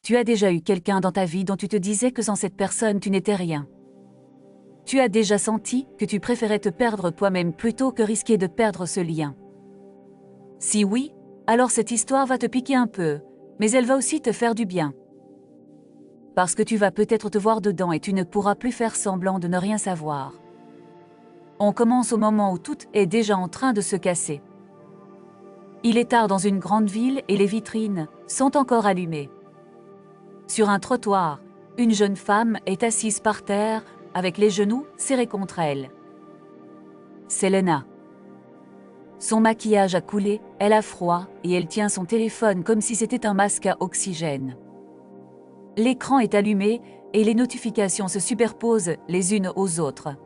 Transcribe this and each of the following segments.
Tu as déjà eu quelqu'un dans ta vie dont tu te disais que sans cette personne tu n'étais rien. Tu as déjà senti que tu préférais te perdre toi-même plutôt que risquer de perdre ce lien. Si oui, alors cette histoire va te piquer un peu, mais elle va aussi te faire du bien. Parce que tu vas peut-être te voir dedans et tu ne pourras plus faire semblant de ne rien savoir. On commence au moment où tout est déjà en train de se casser. Il est tard dans une grande ville et les vitrines sont encore allumées. Sur un trottoir, une jeune femme est assise par terre, avec les genoux serrés contre elle. C'est Lena. Son maquillage a coulé, elle a froid et elle tient son téléphone comme si c'était un masque à oxygène. L'écran est allumé et les notifications se superposent les unes aux autres.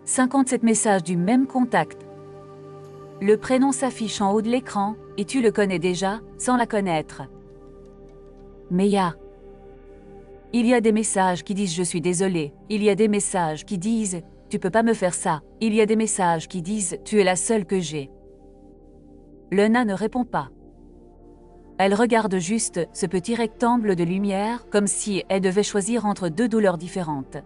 57 messages du même contact. Le prénom s'affiche en haut de l'écran et tu le connais déjà sans la connaître. Meia. Il y a des messages qui disent « Je suis désolé ». Il y a des messages qui disent « Tu peux pas me faire ça ». Il y a des messages qui disent « Tu es la seule que j'ai ». Lena ne répond pas. Elle regarde juste ce petit rectangle de lumière comme si elle devait choisir entre deux douleurs différentes.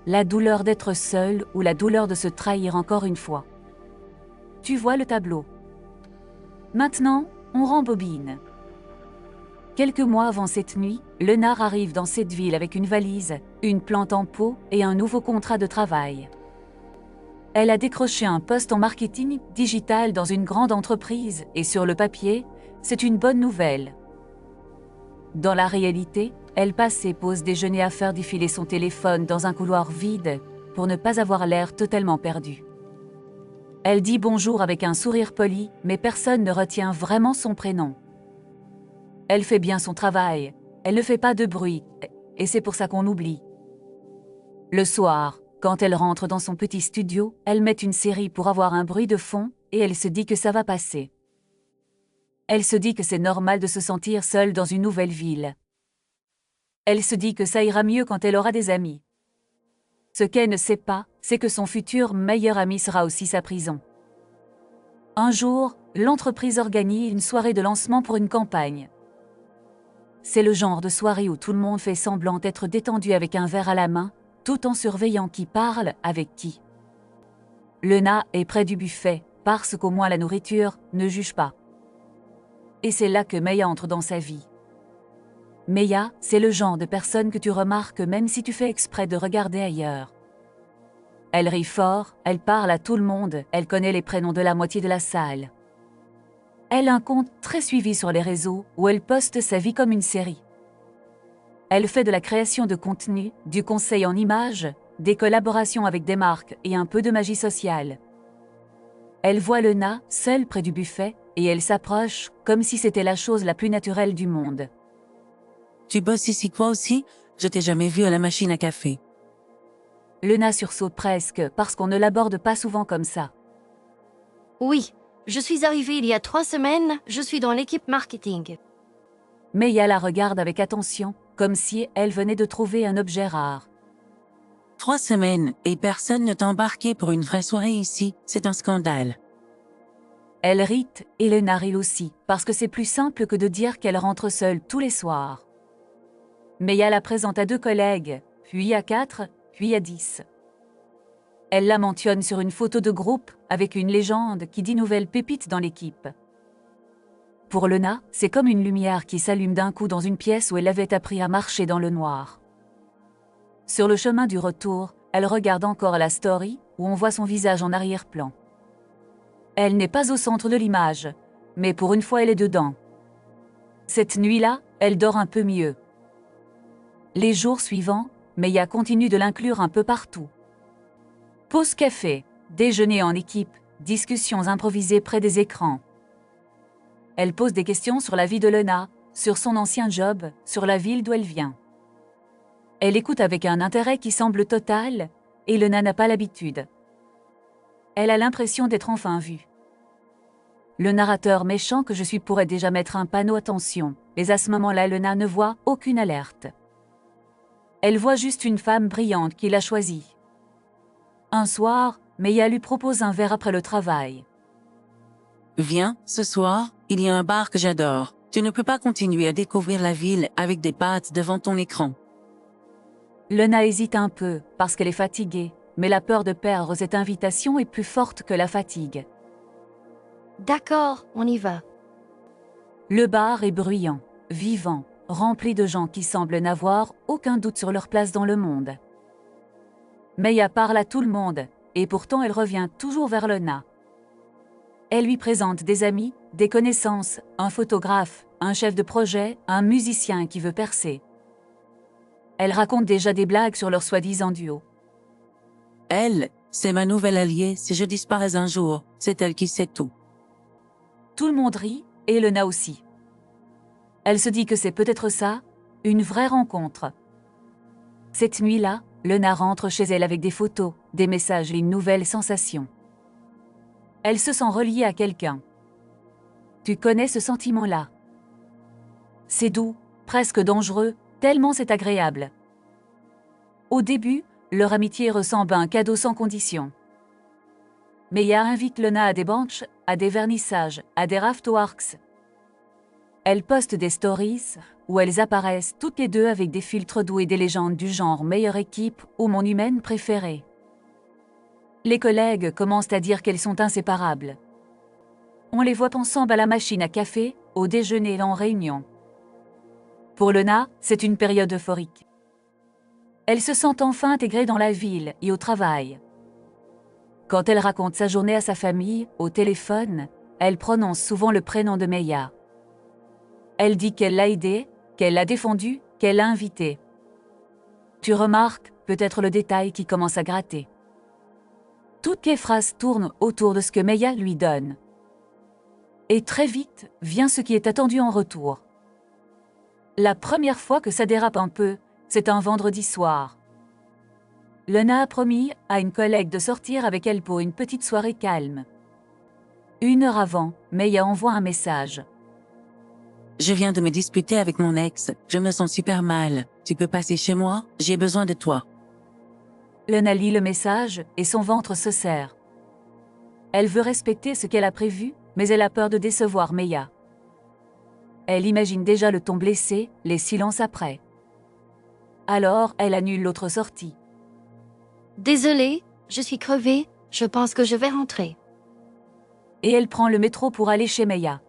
La douleur d'être seule ou la douleur de se trahir encore une fois. Tu vois le tableau. Maintenant, on rembobine. Quelques mois avant cette nuit, Lena arrive dans cette ville avec une valise, une plante en pot et un nouveau contrat de travail. Elle a décroché un poste en marketing digital dans une grande entreprise et sur le papier, c'est une bonne nouvelle. Dans la réalité, elle passe ses pauses déjeuner à faire défiler son téléphone dans un couloir vide pour ne pas avoir l'air totalement perdue. Elle dit bonjour avec un sourire poli, mais personne ne retient vraiment son prénom. Elle fait bien son travail, elle ne fait pas de bruit, et c'est pour ça qu'on l'oublie. Le soir, quand elle rentre dans son petit studio, elle met une série pour avoir un bruit de fond, et elle se dit que ça va passer. Elle se dit que c'est normal de se sentir seule dans une nouvelle ville. Elle se dit que ça ira mieux quand elle aura des amis. Ce qu'elle ne sait pas, c'est que son futur meilleur ami sera aussi sa prison. Un jour, l'entreprise organise une soirée de lancement pour une campagne. C'est le genre de soirée où tout le monde fait semblant d'être détendu avec un verre à la main, tout en surveillant qui parle avec qui. Lena est près du buffet, parce qu'au moins la nourriture ne juge pas. Et c'est là que Meia entre dans sa vie. Meia, c'est le genre de personne que tu remarques même si tu fais exprès de regarder ailleurs. Elle rit fort, elle parle à tout le monde, elle connaît les prénoms de la moitié de la salle. Elle a un compte très suivi sur les réseaux où elle poste sa vie comme une série. Elle fait de la création de contenu, du conseil en images, des collaborations avec des marques et un peu de magie sociale. Elle voit Lena seule près du buffet et elle s'approche comme si c'était la chose la plus naturelle du monde. Tu bosses ici toi aussi? Je t'ai jamais vu à la machine à café. Lena sursaute presque parce qu'on ne l'aborde pas souvent comme ça. Oui, je suis arrivée il y a 3 semaines, je suis dans l'équipe marketing. Meia la regarde avec attention, comme si elle venait de trouver un objet rare. 3 semaines et personne ne t'a embarqué pour une vraie soirée ici, c'est un scandale. Elle rit et Lena rit aussi, parce que c'est plus simple que de dire qu'elle rentre seule tous les soirs. Meia la présente à 2 collègues, puis à 4, puis à 10. Elle la mentionne sur une photo de groupe avec une légende qui dit nouvelle pépite dans l'équipe. Pour Lena, c'est comme une lumière qui s'allume d'un coup dans une pièce où elle avait appris à marcher dans le noir. Sur le chemin du retour, elle regarde encore la story où on voit son visage en arrière-plan. Elle n'est pas au centre de l'image, mais pour une fois elle est dedans. Cette nuit-là, elle dort un peu mieux. Les jours suivants, Meia continue de l'inclure un peu partout. Pause café, déjeuner en équipe, discussions improvisées près des écrans. Elle pose des questions sur la vie de Lena, sur son ancien job, sur la ville d'où elle vient. Elle écoute avec un intérêt qui semble total, et Lena n'a pas l'habitude. Elle a l'impression d'être enfin vue. Le narrateur méchant que je suis pourrait déjà mettre un panneau attention, mais à ce moment-là Lena ne voit aucune alerte. Elle voit juste une femme brillante qui l'a choisie. Un soir, Meia lui propose un verre après le travail. Viens, ce soir, il y a un bar que j'adore. Tu ne peux pas continuer à découvrir la ville avec des pattes devant ton écran. Lena hésite un peu, parce qu'elle est fatiguée, mais la peur de perdre cette invitation est plus forte que la fatigue. D'accord, on y va. Le bar est bruyant, vivant, rempli de gens qui semblent n'avoir aucun doute sur leur place dans le monde. Meia parle à tout le monde, et pourtant elle revient toujours vers Lena. Elle lui présente des amis, des connaissances, un photographe, un chef de projet, un musicien qui veut percer. Elle raconte déjà des blagues sur leur soi-disant duo. Elle, c'est ma nouvelle alliée si je disparais un jour. C'est elle qui sait tout. Tout le monde rit, et Lena aussi. Elle se dit que c'est peut-être ça, une vraie rencontre. Cette nuit-là, Lena rentre chez elle avec des photos, des messages et une nouvelle sensation. Elle se sent reliée à quelqu'un. Tu connais ce sentiment-là? C'est doux, presque dangereux, tellement c'est agréable. Au début, leur amitié ressemble à un cadeau sans condition. Meia invite Lena à des brunchs, à des vernissages, à des raftworks. Elles postent des stories où elles apparaissent toutes les deux avec des filtres doux et des légendes du genre meilleure équipe ou mon humaine préférée. Les collègues commencent à dire qu'elles sont inséparables. On les voit ensemble à la machine à café, au déjeuner et en réunion. Pour Lena, c'est une période euphorique. Elle se sent enfin intégrée dans la ville et au travail. Quand elle raconte sa journée à sa famille, au téléphone, elle prononce souvent le prénom de Meia. Elle dit qu'elle l'a aidée, qu'elle l'a défendue, qu'elle l'a invitée. Tu remarques peut-être le détail qui commence à gratter. Toutes les phrases tournent autour de ce que Meia lui donne. Et très vite vient ce qui est attendu en retour. La première fois que ça dérape un peu, c'est un vendredi soir. Lena a promis à une collègue de sortir avec elle pour une petite soirée calme. 1 heure avant, Meia envoie un message. Je viens de me disputer avec mon ex. Je me sens super mal. Tu peux passer chez moi? J'ai besoin de toi. Lena lit le message et son ventre se serre. Elle veut respecter ce qu'elle a prévu, mais elle a peur de décevoir Meia. Elle imagine déjà le ton blessé, les silences après. Alors, elle annule l'autre sortie. Désolée, je suis crevée, je pense que je vais rentrer. Et elle prend le métro pour aller chez Meia.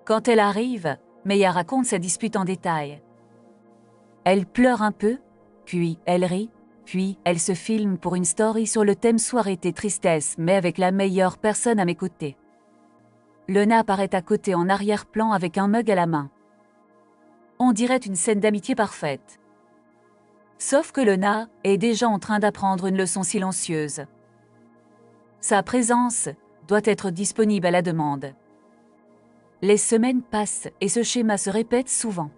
Quand elle arrive, Meia raconte sa dispute en détail. Elle pleure un peu, puis elle rit, puis elle se filme pour une story sur le thème soirée et tristesse, mais avec la meilleure personne à mes côtés. Lena apparaît à côté en arrière-plan avec un mug à la main. On dirait une scène d'amitié parfaite. Sauf que Lena est déjà en train d'apprendre une leçon silencieuse. Sa présence doit être disponible à la demande. Les semaines passent et ce schéma se répète souvent.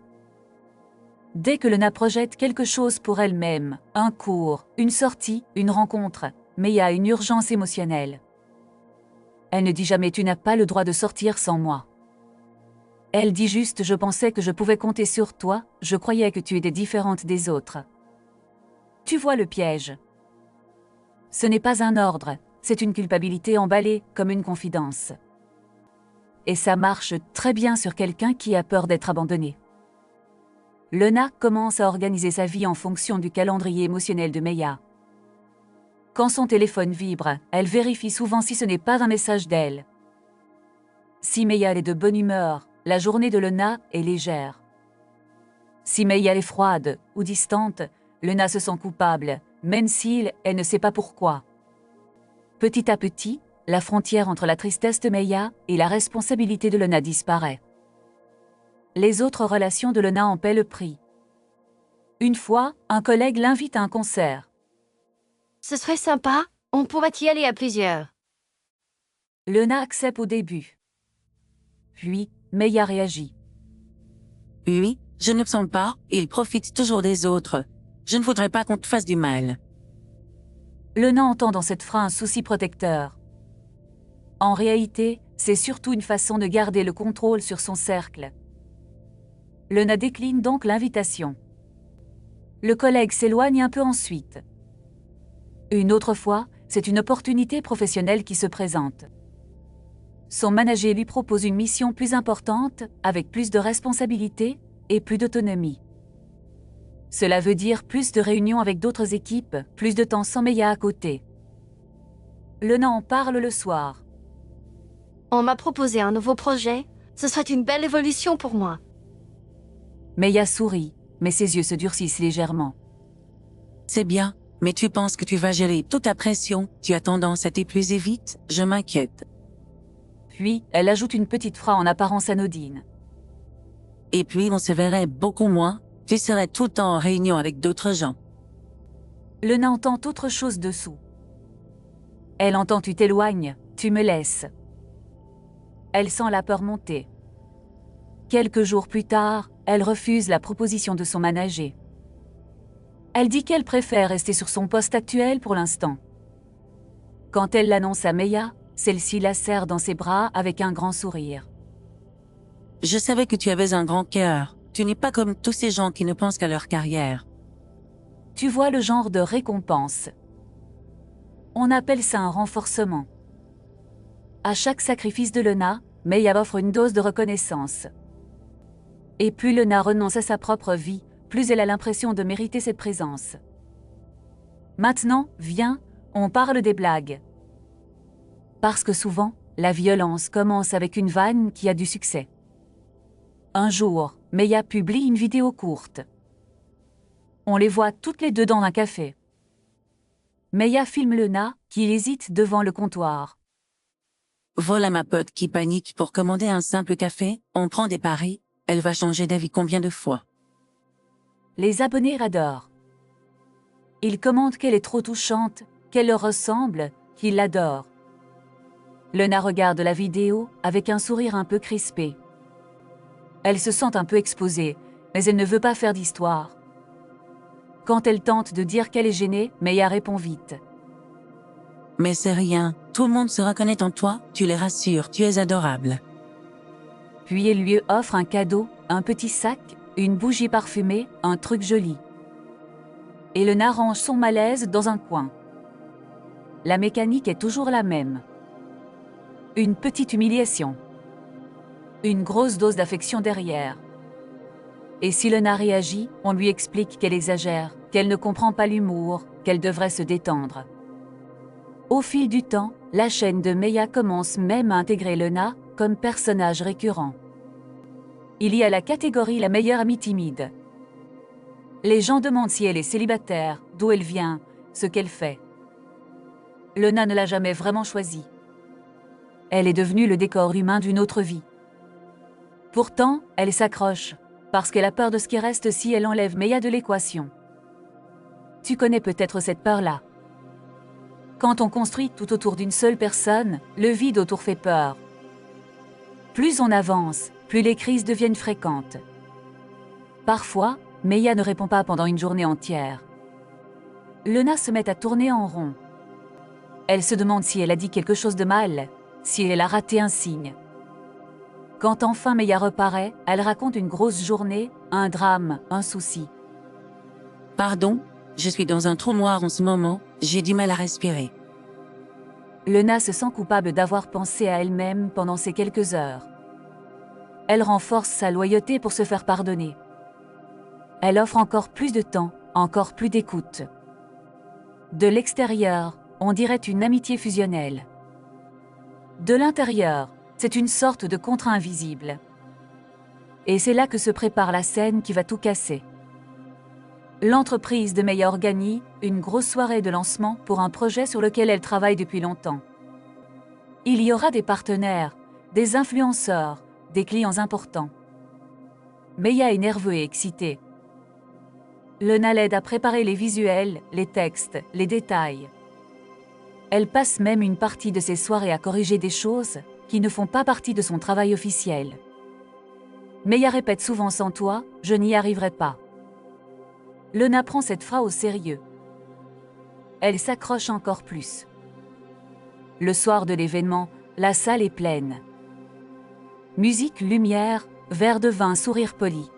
Dès que Lena projette quelque chose pour elle-même, un cours, une sortie, une rencontre, Meia a une urgence émotionnelle. Elle ne dit jamais « tu n'as pas le droit de sortir sans moi ». Elle dit juste « je pensais que je pouvais compter sur toi, je croyais que tu étais différente des autres ». Tu vois le piège. Ce n'est pas un ordre, c'est une culpabilité emballée comme une confidence. Et ça marche très bien sur quelqu'un qui a peur d'être abandonné. Lena commence à organiser sa vie en fonction du calendrier émotionnel de Meia. Quand son téléphone vibre, elle vérifie souvent si ce n'est pas un message d'elle. Si Meia est de bonne humeur, la journée de Lena est légère. Si Meia est froide ou distante, Lena se sent coupable, même si elle ne sait pas pourquoi. Petit à petit, la frontière entre la tristesse de Meia et la responsabilité de Lena disparaît. Les autres relations de Lena en paient le prix. Une fois, un collègue l'invite à un concert. Ce serait sympa, on pourrait y aller à plusieurs. Lena accepte au début. Puis, Meia réagit. Oui, je ne sens pas, il profite toujours des autres. Je ne voudrais pas qu'on te fasse du mal. Lena entend dans cette phrase un souci protecteur. En réalité, c'est surtout une façon de garder le contrôle sur son cercle. Lena décline donc l'invitation. Le collègue s'éloigne un peu ensuite. Une autre fois, c'est une opportunité professionnelle qui se présente. Son manager lui propose une mission plus importante, avec plus de responsabilités et plus d'autonomie. Cela veut dire plus de réunions avec d'autres équipes, plus de temps sans Meia à côté. Lena en parle le soir. On m'a proposé un nouveau projet. Ce serait une belle évolution pour moi. Meia sourit, mais ses yeux se durcissent légèrement. C'est bien, mais tu penses que tu vas gérer toute ta pression, tu as tendance à t'épuiser vite, je m'inquiète. Puis, elle ajoute une petite phrase en apparence anodine. Et puis on se verrait beaucoup moins, tu serais tout le temps en réunion avec d'autres gens. Lena entend autre chose dessous. Elle entend tu t'éloignes, tu me laisses. Elle sent la peur monter. Quelques jours plus tard, elle refuse la proposition de son manager. Elle dit qu'elle préfère rester sur son poste actuel pour l'instant. Quand elle l'annonce à Meia, celle-ci la serre dans ses bras avec un grand sourire. Je savais que tu avais un grand cœur, tu n'es pas comme tous ces gens qui ne pensent qu'à leur carrière. Tu vois le genre de récompense. On appelle ça un renforcement. À chaque sacrifice de Lena, Meia offre une dose de reconnaissance. Et plus Lena renonce à sa propre vie, plus elle a l'impression de mériter cette présence. Maintenant, viens, on parle des blagues. Parce que souvent, la violence commence avec une vanne qui a du succès. Un jour, Meia publie une vidéo courte. On les voit toutes les deux dans un café. Meia filme Lena, qui hésite devant le comptoir. Voilà ma pote qui panique pour commander un simple café, on prend des paris, elle va changer d'avis combien de fois. Les abonnés adorent. Ils commentent qu'elle est trop touchante, qu'elle leur ressemble, qu'ils l'adorent. Lena regarde la vidéo avec un sourire un peu crispé. Elle se sent un peu exposée, mais elle ne veut pas faire d'histoire. Quand elle tente de dire qu'elle est gênée, Meia répond vite. Mais c'est rien, tout le monde se reconnaît en toi, tu les rassures, tu es adorable. Puis elle lui offre un cadeau, un petit sac, une bougie parfumée, un truc joli. Et Lena range son malaise dans un coin. La mécanique est toujours la même. Une petite humiliation. Une grosse dose d'affection derrière. Et si Lena réagit, on lui explique qu'elle exagère, qu'elle ne comprend pas l'humour, qu'elle devrait se détendre. Au fil du temps, la chaîne de Meia commence même à intégrer Lena comme personnage récurrent. Il y a la catégorie la meilleure amie timide. Les gens demandent si elle est célibataire, d'où elle vient, ce qu'elle fait. Lena ne l'a jamais vraiment choisie. Elle est devenue le décor humain d'une autre vie. Pourtant, elle s'accroche, parce qu'elle a peur de ce qui reste si elle enlève Meia de l'équation. Tu connais peut-être cette peur-là. Quand on construit tout autour d'une seule personne, le vide autour fait peur. Plus on avance, plus les crises deviennent fréquentes. Parfois, Meia ne répond pas pendant une journée entière. Lena se met à tourner en rond. Elle se demande si elle a dit quelque chose de mal, si elle a raté un signe. Quand enfin Meia reparaît, elle raconte une grosse journée, un drame, un souci. Pardon, je suis dans un trou noir en ce moment, j'ai du mal à respirer. Lena se sent coupable d'avoir pensé à elle-même pendant ces quelques heures. Elle renforce sa loyauté pour se faire pardonner. Elle offre encore plus de temps, encore plus d'écoute. De l'extérieur, on dirait une amitié fusionnelle. De l'intérieur, c'est une sorte de contrat invisible. Et c'est là que se prépare la scène qui va tout casser. L'entreprise de Meia organise une grosse soirée de lancement pour un projet sur lequel elle travaille depuis longtemps. Il y aura des partenaires, des influenceurs, des clients importants. Meia est nerveux et excité. Lena l'aide à préparer les visuels, les textes, les détails. Elle passe même une partie de ses soirées à corriger des choses qui ne font pas partie de son travail officiel. Meia répète souvent sans toi, je n'y arriverai pas. Lena prend cette phrase au sérieux. Elle s'accroche encore plus. Le soir de l'événement, la salle est pleine. Musique, lumière, verre de vin, sourire poli.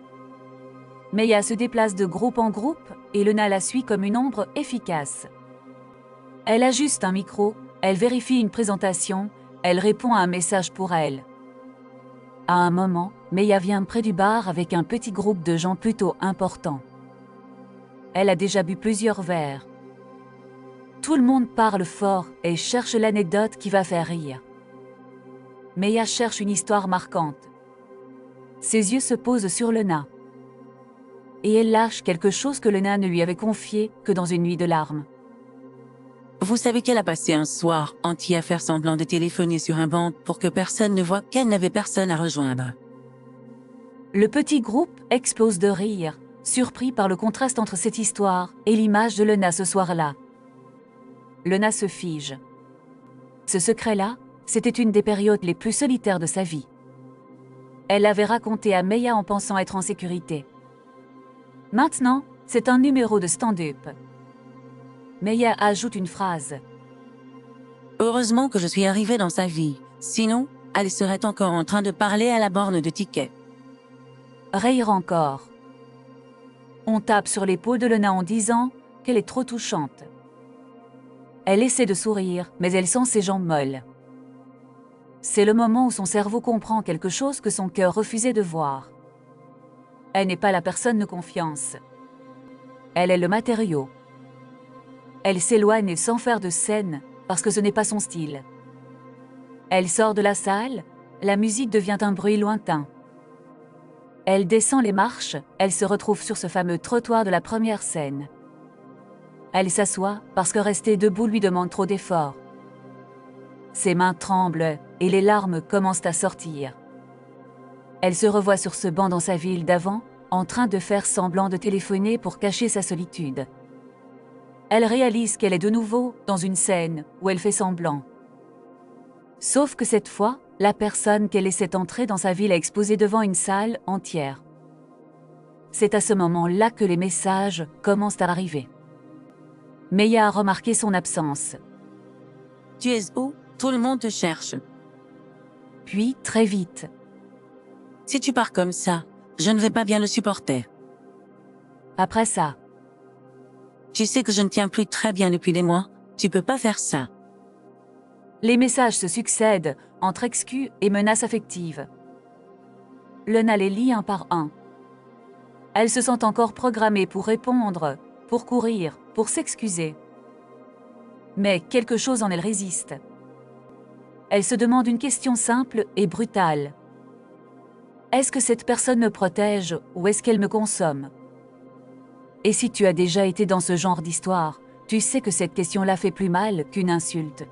Meia se déplace de groupe en groupe et Lena la suit comme une ombre efficace. Elle ajuste un micro, elle vérifie une présentation, Elle répond à un message pour elle. À un moment, Meya vient près du bar avec un petit groupe de gens plutôt importants. Elle a déjà bu plusieurs verres. Tout le monde parle fort et cherche l'anecdote qui va faire rire. Meya cherche une histoire marquante. Ses yeux se posent sur Lena. Et elle lâche quelque chose que Lena ne lui avait confié que dans une nuit de larmes. Vous savez qu'elle a passé un soir entier à faire semblant de téléphoner sur un banc pour que personne ne voie qu'elle n'avait personne à rejoindre. Le petit groupe explose de rire, surpris par le contraste entre cette histoire et l'image de Lena ce soir-là. Lena se fige. Ce secret-là, c'était une des périodes les plus solitaires de sa vie. Elle l'avait raconté à Meya en pensant être en sécurité. Maintenant, c'est un numéro de stand-up. Meya ajoute une phrase. Heureusement que je suis arrivée dans sa vie, sinon, elle serait encore en train de parler à la borne de tickets. Rire encore. On tape sur l'épaule de Lena en disant qu'elle est trop touchante. Elle essaie de sourire, mais elle sent ses jambes molles. C'est le moment où son cerveau comprend quelque chose que son cœur refusait de voir. Elle n'est pas la personne de confiance. Elle est le matériau. Elle s'éloigne sans faire de scène parce que ce n'est pas son style. Elle sort de la salle, la musique devient un bruit lointain. Elle descend les marches, elle se retrouve sur ce fameux trottoir de la première scène. Elle s'assoit parce que rester debout lui demande trop d'efforts. Ses mains tremblent et les larmes commencent à sortir. Elle se revoit sur ce banc dans sa ville d'avant, en train de faire semblant de téléphoner pour cacher sa solitude. Elle réalise qu'elle est de nouveau dans une scène où elle fait semblant. Sauf que cette fois, la personne qu'elle laissait entrer dans sa ville est exposée devant une salle entière. C'est à ce moment-là que les messages commencent à arriver. Meya a remarqué son absence. Tu es où? Tout le monde te cherche. Puis, très vite. Si tu pars comme ça, je ne vais pas bien le supporter. Après ça. Tu sais que je ne tiens plus très bien depuis des mois, tu peux pas faire ça. Les messages se succèdent, entre excuses et menaces affectives. Lena les lit un par un. Elle se sent encore programmée pour répondre, pour courir, pour s'excuser. Mais quelque chose en elle résiste. Elle se demande une question simple et brutale. Est-ce que cette personne me protège ou est-ce qu'elle me consomme? Et si tu as déjà été dans ce genre d'histoire, tu sais que cette question-là fait plus mal qu'une insulte.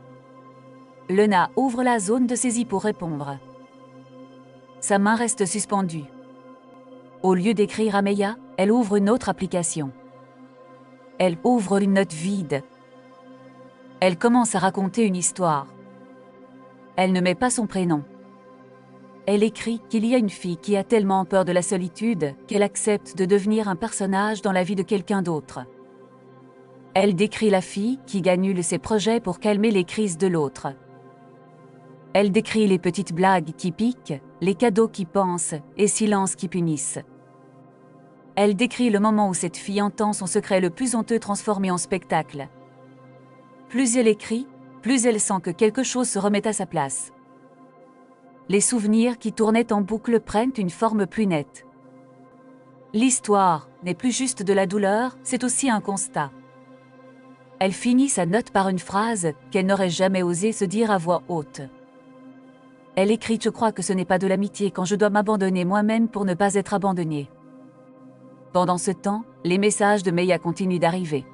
Lena ouvre la zone de saisie pour répondre. Sa main reste suspendue. Au lieu d'écrire à Meya, elle ouvre une autre application. Elle ouvre une note vide. Elle commence à raconter une histoire. Elle ne met pas son prénom. Elle écrit qu'il y a une fille qui a tellement peur de la solitude qu'elle accepte de devenir un personnage dans la vie de quelqu'un d'autre. Elle décrit la fille qui annule ses projets pour calmer les crises de l'autre. Elle décrit les petites blagues qui piquent, les cadeaux qui pensent et silences qui punissent. Elle décrit le moment où cette fille entend son secret le plus honteux transformé en spectacle. Plus elle écrit, plus elle sent que quelque chose se remet à sa place. Les souvenirs qui tournaient en boucle prennent une forme plus nette. L'histoire n'est plus juste de la douleur, c'est aussi un constat. Elle finit sa note par une phrase qu'elle n'aurait jamais osé se dire à voix haute. Elle écrit « Je crois que ce n'est pas de l'amitié quand je dois m'abandonner moi-même pour ne pas être abandonnée ». Pendant ce temps, les messages de Meya continuent d'arriver.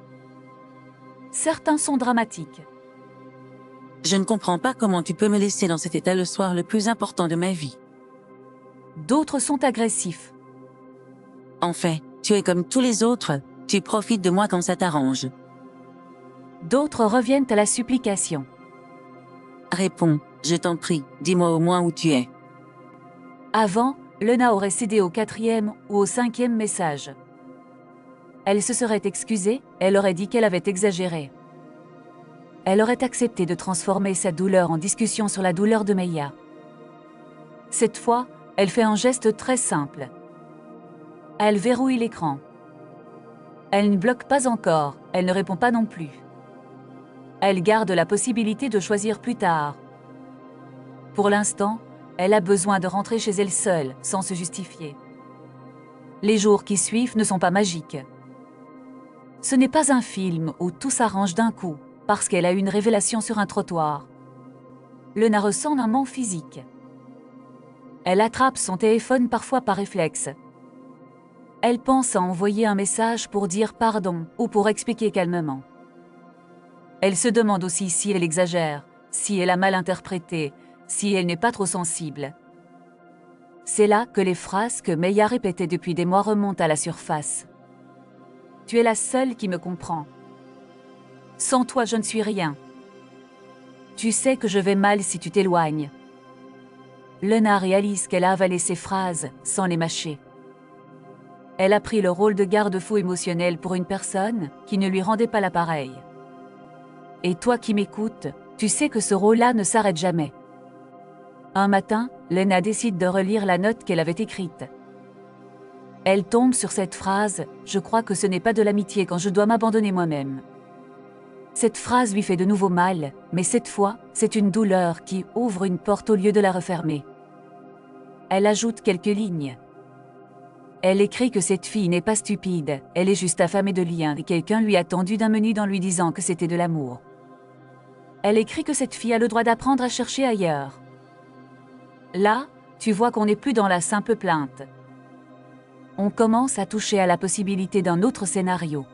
Certains sont dramatiques. Je ne comprends pas comment tu peux me laisser dans cet état le soir le plus important de ma vie. D'autres sont agressifs. En fait, tu es comme tous les autres, tu profites de moi quand ça t'arrange. D'autres reviennent à la supplication. Réponds, je t'en prie, dis-moi au moins où tu es. Avant, Lena aurait cédé au 4e ou au 5e message. Elle se serait excusée, elle aurait dit qu'elle avait exagéré. Elle aurait accepté de transformer sa douleur en discussion sur la douleur de Meya. Cette fois, elle fait un geste très simple. Elle verrouille l'écran. Elle ne bloque pas encore, elle ne répond pas non plus. Elle garde la possibilité de choisir plus tard. Pour l'instant, elle a besoin de rentrer chez elle seule, sans se justifier. Les jours qui suivent ne sont pas magiques. Ce n'est pas un film où tout s'arrange d'un coup, parce qu'elle a une révélation sur un trottoir. Lena ressent un manque physique. Elle attrape son téléphone parfois par réflexe. Elle pense à envoyer un message pour dire pardon ou pour expliquer calmement. Elle se demande aussi si elle exagère, si elle a mal interprété, si elle n'est pas trop sensible. C'est là que les phrases que Meia répétait depuis des mois remontent à la surface. Tu es la seule qui me comprend. Sans toi, je ne suis rien. Tu sais que je vais mal si tu t'éloignes. Lena réalise qu'elle a avalé ces phrases sans les mâcher. Elle a pris le rôle de garde-fou émotionnel pour une personne qui ne lui rendait pas l'appareil. Et toi qui m'écoutes, tu sais que ce rôle-là ne s'arrête jamais. Un matin, Lena décide de relire la note qu'elle avait écrite. Elle tombe sur cette phrase « Je crois que ce n'est pas de l'amitié quand je dois m'abandonner moi-même ». Cette phrase lui fait de nouveau mal, mais cette fois, c'est une douleur qui ouvre une porte au lieu de la refermer. Elle ajoute quelques lignes. Elle écrit que cette fille n'est pas stupide, elle est juste affamée de liens et quelqu'un lui a tendu d'un menu en lui disant que c'était de l'amour. Elle écrit que cette fille a le droit d'apprendre à chercher ailleurs. Là, tu vois qu'on n'est plus dans la simple plainte. On commence à toucher à la possibilité d'un autre scénario.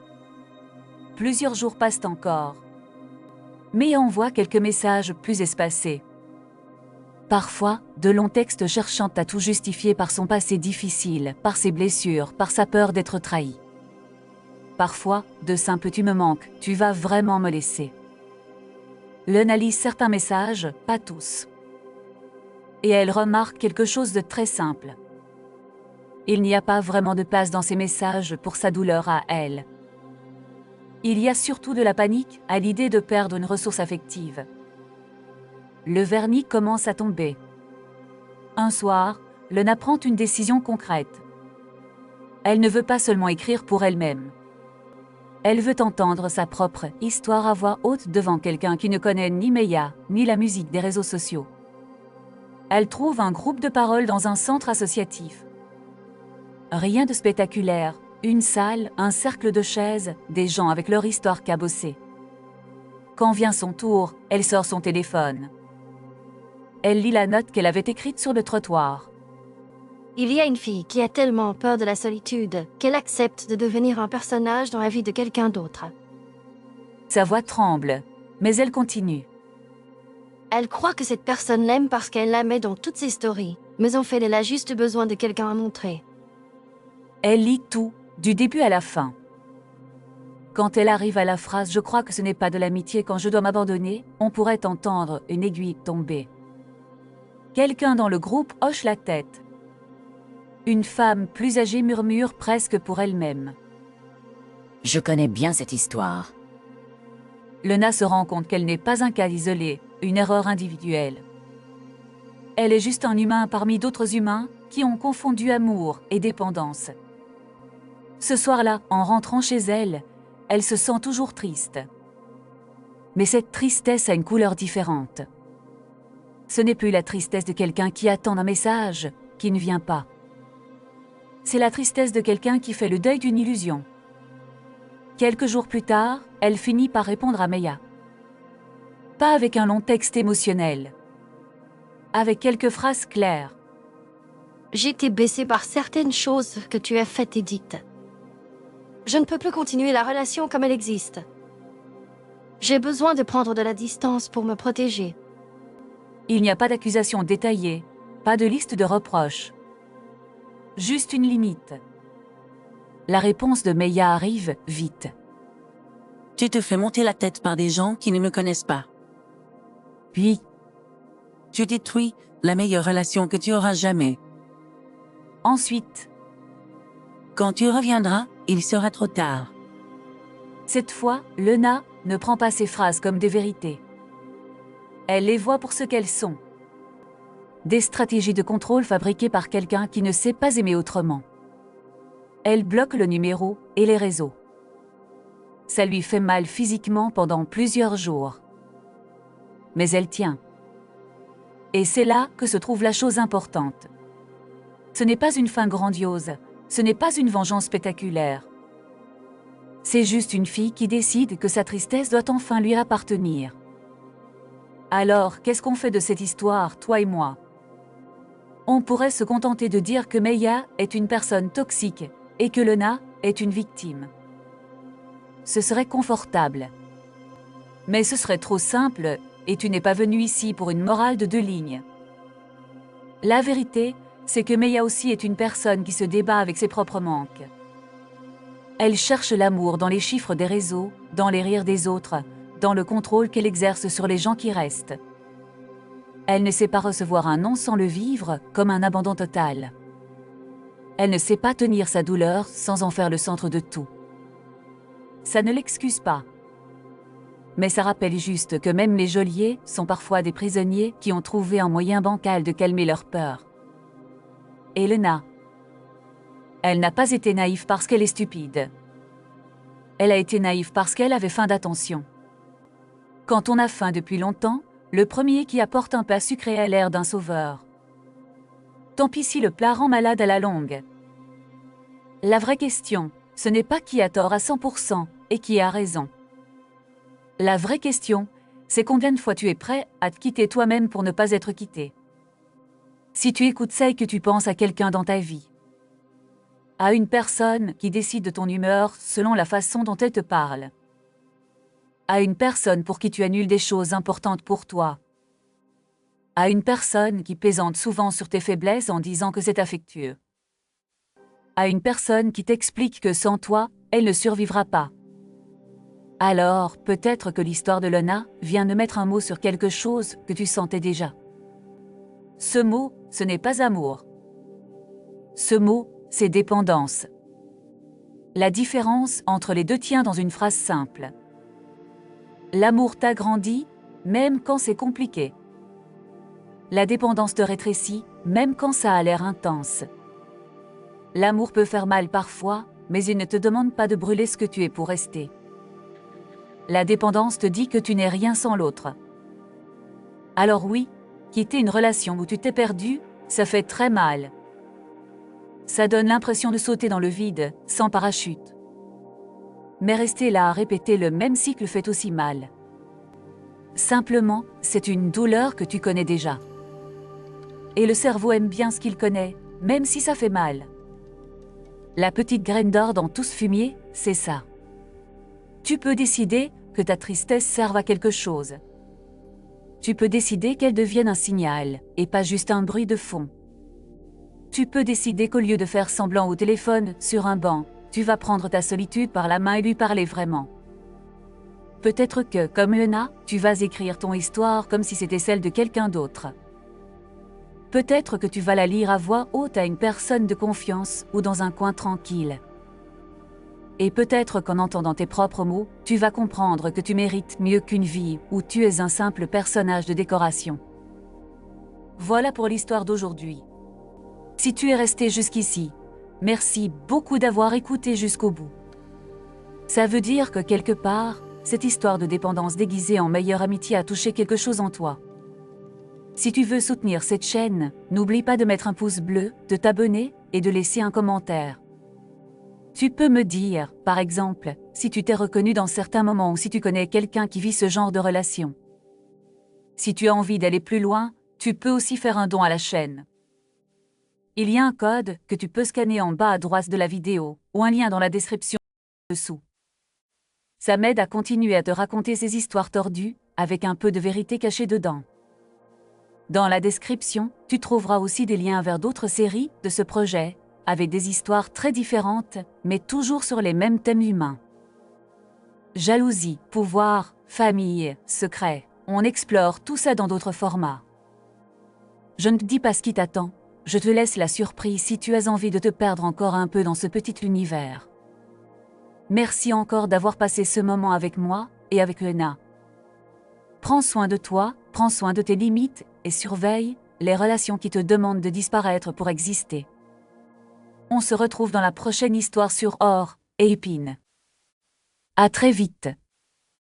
Plusieurs jours passent encore. Mais on voit quelques messages plus espacés. Parfois, de longs textes cherchant à tout justifier par son passé difficile, par ses blessures, par sa peur d'être trahi. Parfois, de simples « tu me manques, tu vas vraiment me laisser ». Lena lit certains messages, pas tous. Et elle remarque quelque chose de très simple. Il n'y a pas vraiment de place dans ces messages pour sa douleur à elle. Il y a surtout de la panique à l'idée de perdre une ressource affective. Le vernis commence à tomber. Un soir, Lena prend une décision concrète. Elle ne veut pas seulement écrire pour elle-même. Elle veut entendre sa propre histoire à voix haute devant quelqu'un qui ne connaît ni Meia, ni la musique des réseaux sociaux. Elle trouve un groupe de parole dans un centre associatif. Rien de spectaculaire, une salle, un cercle de chaises, des gens avec leur histoire cabossée. Quand vient son tour, elle sort son téléphone. Elle lit la note qu'elle avait écrite sur le trottoir. Il y a une fille qui a tellement peur de la solitude qu'elle accepte de devenir un personnage dans la vie de quelqu'un d'autre. Sa voix tremble, mais elle continue. Elle croit que cette personne l'aime parce qu'elle la met dans toutes ses stories, mais en fait elle a juste besoin de quelqu'un à montrer. Elle lit tout, du début à la fin. Quand elle arrive à la phrase « Je crois que ce n'est pas de l'amitié quand je dois m'abandonner », on pourrait entendre une aiguille tomber. Quelqu'un dans le groupe hoche la tête. Une femme plus âgée murmure presque pour elle-même. Je connais bien cette histoire. Lena se rend compte qu'elle n'est pas un cas isolé, une erreur individuelle. Elle est juste un humain parmi d'autres humains qui ont confondu amour et dépendance. Ce soir-là, en rentrant chez elle, elle se sent toujours triste. Mais cette tristesse a une couleur différente. Ce n'est plus la tristesse de quelqu'un qui attend un message, qui ne vient pas. C'est la tristesse de quelqu'un qui fait le deuil d'une illusion. Quelques jours plus tard, elle finit par répondre à Meia. Pas avec un long texte émotionnel. Avec quelques phrases claires. J'ai été blessée par certaines choses que tu as faites et dites. Je ne peux plus continuer la relation comme elle existe. J'ai besoin de prendre de la distance pour me protéger. Il n'y a pas d'accusation détaillée, pas de liste de reproches. Juste une limite. La réponse de Meia arrive vite. Tu te fais monter la tête par des gens qui ne me connaissent pas. Puis, Tu détruis la meilleure relation que tu auras jamais. ensuite, Quand tu reviendras, il sera trop tard. cette fois, Lena ne prend pas ces phrases comme des vérités. Elle les voit pour ce qu'elles sont. Des stratégies de contrôle fabriquées par quelqu'un qui ne sait pas aimer autrement. Elle bloque le numéro et les réseaux. Ça lui fait mal physiquement pendant plusieurs jours. Mais elle tient. Et c'est là que se trouve la chose importante. Ce n'est pas une fin grandiose, ce n'est pas une vengeance spectaculaire. C'est juste une fille qui décide que sa tristesse doit enfin lui appartenir. Alors, qu'est-ce qu'on fait de cette histoire, toi et moi? On pourrait se contenter de dire que Meia est une personne toxique et que Lena est une victime. Ce serait confortable. Mais ce serait trop simple, et tu n'es pas venu ici pour une morale de 2 lignes. La vérité, c'est que Meia aussi est une personne qui se débat avec ses propres manques. Elle cherche l'amour dans les chiffres des réseaux, dans les rires des autres, dans le contrôle qu'elle exerce sur les gens qui restent. Elle ne sait pas recevoir un non sans le vivre comme un abandon total. Elle ne sait pas tenir sa douleur sans en faire le centre de tout. Ça ne l'excuse pas. Mais ça rappelle juste que même les geôliers sont parfois des prisonniers qui ont trouvé un moyen bancal de calmer leur peur. Et Lena, elle n'a pas été naïve parce qu'elle est stupide. Elle a été naïve parce qu'elle avait faim d'attention. Quand on a faim depuis longtemps, le premier qui apporte un plat sucré a l'air d'un sauveur. Tant pis si le plat rend malade à la longue. La vraie question, ce n'est pas qui a tort à 100% et qui a raison. La vraie question, c'est combien de fois tu es prêt à te quitter toi-même pour ne pas être quitté. Si tu écoutes ça et que tu penses à quelqu'un dans ta vie, à une personne qui décide de ton humeur selon la façon dont elle te parle, à une personne pour qui tu annules des choses importantes pour toi, à une personne qui plaisante souvent sur tes faiblesses en disant que c'est affectueux, à une personne qui t'explique que sans toi, elle ne survivra pas. Alors, peut-être que l'histoire de Lena vient de mettre un mot sur quelque chose que tu sentais déjà. Ce mot, ce n'est pas amour. Ce mot, c'est dépendance. La différence entre les deux tient dans une phrase simple. L'amour t'agrandit, même quand c'est compliqué. La dépendance te rétrécit, même quand ça a l'air intense. L'amour peut faire mal parfois, mais il ne te demande pas de brûler ce que tu es pour rester. La dépendance te dit que tu n'es rien sans l'autre. Alors oui, quitter une relation où tu t'es perdu, ça fait très mal. Ça donne l'impression de sauter dans le vide, sans parachute. Mais rester là à répéter le même cycle fait aussi mal. Simplement, c'est une douleur que tu connais déjà. Et le cerveau aime bien ce qu'il connaît, même si ça fait mal. La petite graine d'or dans tout ce fumier, c'est ça. Tu peux décider que ta tristesse serve à quelque chose. Tu peux décider qu'elle devienne un signal, et pas juste un bruit de fond. Tu peux décider qu'au lieu de faire semblant au téléphone, sur un banc, tu vas prendre ta solitude par la main et lui parler vraiment. Peut-être que, comme Lena, tu vas écrire ton histoire comme si c'était celle de quelqu'un d'autre. Peut-être que tu vas la lire à voix haute à une personne de confiance ou dans un coin tranquille. Et peut-être qu'en entendant tes propres mots, tu vas comprendre que tu mérites mieux qu'une vie où tu es un simple personnage de décoration. Voilà pour l'histoire d'aujourd'hui. Si tu es resté jusqu'ici, merci beaucoup d'avoir écouté jusqu'au bout. Ça veut dire que quelque part, cette histoire de dépendance déguisée en meilleure amitié a touché quelque chose en toi. Si tu veux soutenir cette chaîne, n'oublie pas de mettre un pouce bleu, de t'abonner et de laisser un commentaire. Tu peux me dire, par exemple, si tu t'es reconnu dans certains moments ou si tu connais quelqu'un qui vit ce genre de relation. Si tu as envie d'aller plus loin, tu peux aussi faire un don à la chaîne. Il y a un code que tu peux scanner en bas à droite de la vidéo ou un lien dans la description dessous. Ça m'aide à continuer à te raconter ces histoires tordues avec un peu de vérité cachée dedans. Dans la description, tu trouveras aussi des liens vers d'autres séries de ce projet, avec des histoires très différentes, mais toujours sur les mêmes thèmes humains. Jalousie, pouvoir, famille, secret, on explore tout ça dans d'autres formats. Je ne te dis pas ce qui t'attend, je te laisse la surprise si tu as envie de te perdre encore un peu dans ce petit univers. Merci encore d'avoir passé ce moment avec moi et avec Lena. Prends soin de toi, prends soin de tes limites et surveille les relations qui te demandent de disparaître pour exister. On se retrouve dans la prochaine histoire sur Or et Épine. À très vite.